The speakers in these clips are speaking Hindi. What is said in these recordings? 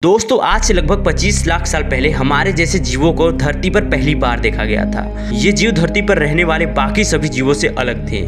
दोस्तों आज से लगभग 25 लाख साल पहले हमारे जैसे जीवों को धरती पर पहली बार देखा गया था। ये जीव धरती पर रहने वाले बाकी सभी जीवों से अलग थे।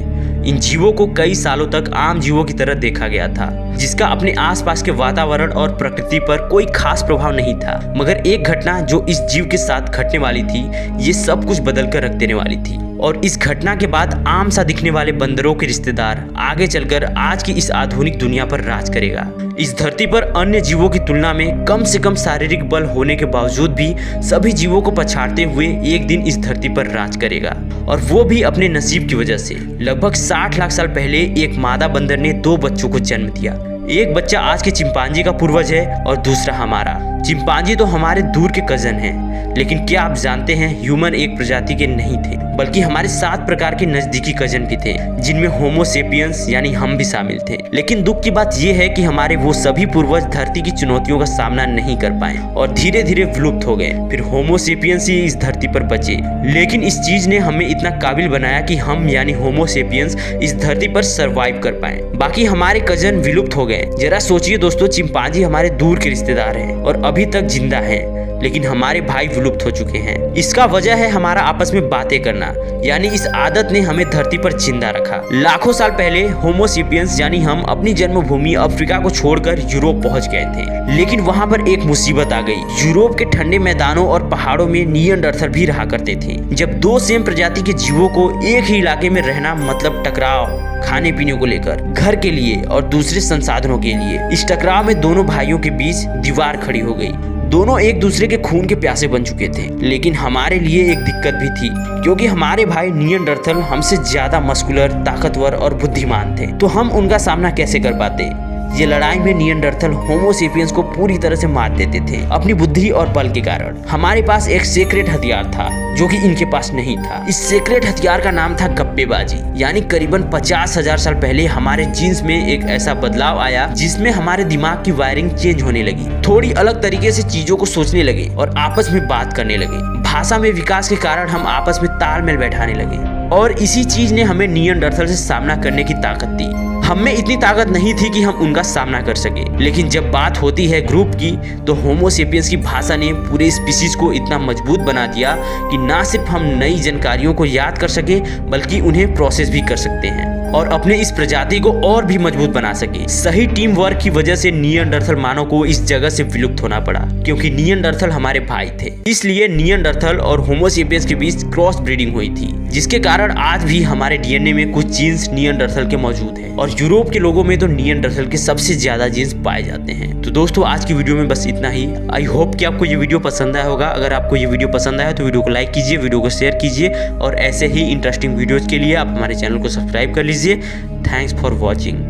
इन जीवों को कई सालों तक आम जीवों की तरह देखा गया था, जिसका अपने आसपास के वातावरण और प्रकृति पर कोई खास प्रभाव नहीं था। मगर एक घटना जो इस जीव के साथ घटने वाली थी, ये सब कुछ बदल कर रख देने वाली थी। और इस घटना के बाद आम सा दिखने वाले बंदरों के रिश्तेदार आगे चलकर आज की इस आधुनिक दुनिया पर राज करेगा। इस धरती पर अन्य जीवों की तुलना में कम से कम शारीरिक बल होने के बावजूद भी सभी जीवों को पछाड़ते हुए एक दिन इस धरती पर राज करेगा, और वो भी अपने नसीब की वजह से। लगभग 60 लाख साल पहले एक मादा बंदर ने 2 बच्चों को जन्म दिया। एक बच्चा आज के चिंपांजी का पूर्वज है और दूसरा हमारा। चिंपांजी तो हमारे दूर के कजन हैं, लेकिन क्या आप जानते हैं ह्यूमन एक प्रजाति के नहीं थे, बल्कि हमारे 7 प्रकार के नजदीकी कजन भी थे, जिनमें होमो सेपियंस यानी हम भी शामिल थे। लेकिन दुख की बात यह है कि हमारे वो सभी पूर्वज धरती की चुनौतियों का सामना नहीं कर पाए और धीरे धीरे विलुप्त हो गए। फिर होमो सेपियंस ही इस धरती पर बचे। लेकिन इस चीज ने हमें इतना काबिल बनाया कि हम यानी होमो सेपियंस इस धरती पर सर्वाइव कर पाए। बाकी हमारे कजन विलुप्त हो गए। जरा सोचिए दोस्तों, चिंपांजी हमारे दूर के रिश्तेदार हैं और अभी तक जिंदा हैं, लेकिन हमारे भाई विलुप्त हो चुके हैं। इसका वजह है हमारा आपस में बातें करना, यानी इस आदत ने हमें धरती पर जिंदा रखा। लाखों साल पहले होमो सेपियंस यानी हम अपनी जन्मभूमि अफ्रीका को छोड़कर यूरोप पहुंच गए थे। लेकिन वहां पर एक मुसीबत आ गई। यूरोप के ठंडे मैदानों और पहाड़ों में निएंडरथल भी रहा करते थे। जब 2 सेम प्रजाति के जीवों को एक ही इलाके में रहना मतलब टकराव, खाने पीने को लेकर, घर के लिए और दूसरे संसाधनों के लिए। इस टकराव में दोनों भाइयों के बीच दीवार खड़ी हो गई। दोनों एक दूसरे के खून के प्यासे बन चुके थे। लेकिन हमारे लिए एक दिक्कत भी थी, क्योंकि हमारे भाई निएंडरथल हमसे ज्यादा मस्कुलर, ताकतवर और बुद्धिमान थे। तो हम उनका सामना कैसे कर पाते? ये लड़ाई में निएंडरथल होमो सेपियंस को पूरी तरह से मार देते थे अपनी बुद्धि और बल के कारण। हमारे पास एक सीक्रेट हथियार था जो कि इनके पास नहीं था। इस सीक्रेट हथियार का नाम था गप्पेबाजी। यानी करीबन 50,000 साल पहले हमारे जीन्स में एक ऐसा बदलाव आया जिसमें हमारे दिमाग की वायरिंग चेंज होने लगी, थोड़ी अलग तरीके से चीजों को सोचने लगे और आपस में बात करने लगे। भाषा में विकास के कारण हम आपस में तालमेल बैठाने लगे, और इसी चीज ने हमें निएंडरथल से सामना करने की ताकत दी। हमें इतनी ताकत नहीं थी कि हम उनका सामना कर सके, लेकिन जब बात होती है ग्रुप की, तो होमो सेपियंस की भाषा ने पूरे स्पीशीज को इतना मजबूत बना दिया कि ना सिर्फ हम नई जानकारियों को याद कर सके, बल्कि उन्हें प्रोसेस भी कर सकते हैं और अपने इस प्रजाति को और भी मजबूत बना सके। सही टीम वर्क की वजह से निएंडरथल मानव को इस जगह से विलुप्त होना पड़ा, क्योंकि निएंडरथल हमारे भाई थे। इसलिए निएंडरथल और होमो सेपियंस के बीच क्रॉस ब्रीडिंग हुई थी, जिसके कारण आज भी हमारे डीएनए में कुछ जीन्स निएंडरथल के मौजूद हैं, और यूरोप के लोगों में तो निएंडरथल के सबसे ज्यादा जीन्स पाए जाते हैं। तो दोस्तों आज की वीडियो में बस इतना ही। आई होप कि आपको ये वीडियो पसंद आया होगा। अगर आपको ये वीडियो पसंद आया तो वीडियो को लाइक कीजिए, वीडियो को शेयर कीजिए, और ऐसे ही इंटरेस्टिंग वीडियोज के लिए आप हमारे चैनल को सब्सक्राइब कर लीजिए। Thanks for watching.